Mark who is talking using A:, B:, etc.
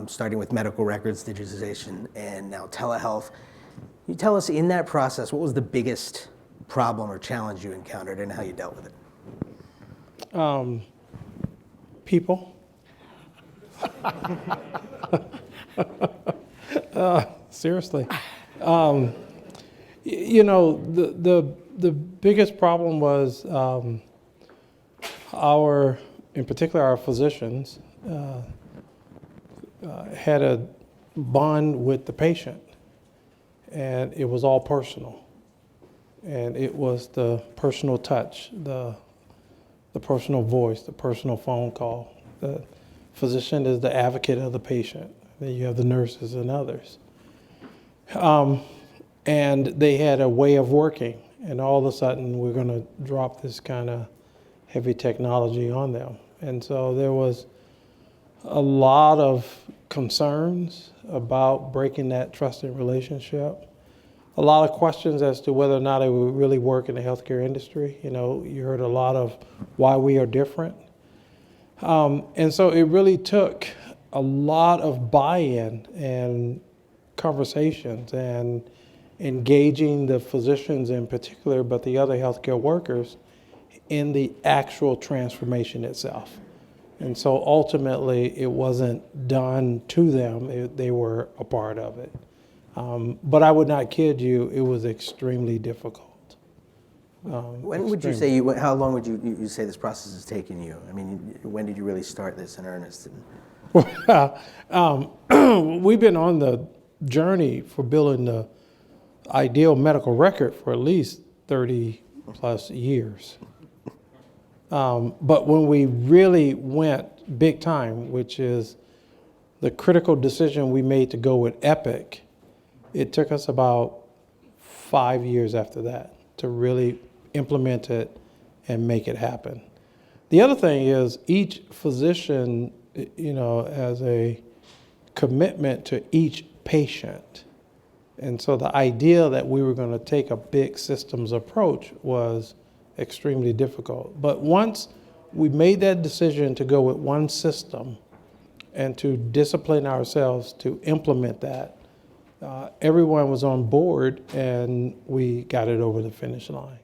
A: starting with medical records digitization and now telehealth. Can you tell us in that process, what was the biggest problem or challenge you encountered and how you dealt with it?
B: People. Seriously. You know, the biggest problem was in particular, our physicians had a bond with the patient, and it was all personal. And it was the personal touch, the personal voice, the personal phone call. The physician is the advocate of the patient. Then you have the nurses and others. And they had a way of working, and all of a sudden we're going to drop this kind of heavy technology on them. And so there was a lot of concerns about breaking that trusting relationship. A lot of questions as to whether or not it would really work in the healthcare industry. You know, you heard a lot of why we are different. And so it really took a lot of buy-in and conversations and engaging the physicians in particular, but the other healthcare workers in the actual transformation itself. And so ultimately it wasn't done to them, they were a part of it. But I would not kid you, it was extremely difficult.
A: When would you say, how long would you say this process has taken you? I mean, when did you really start this in earnest?
B: We've been on the journey for building the ideal medical record for at least 30 plus years. But when we really went big time, which is the critical decision we made to go with Epic, it took us about 5 years after that to really implement it and make it happen. The other thing is each physician, you know, has a commitment to each patient. And so the idea that we were going to take a big systems approach was extremely difficult. But once we made that decision to go with one system and to discipline ourselves to implement that, everyone was on board and we got it over the finish line.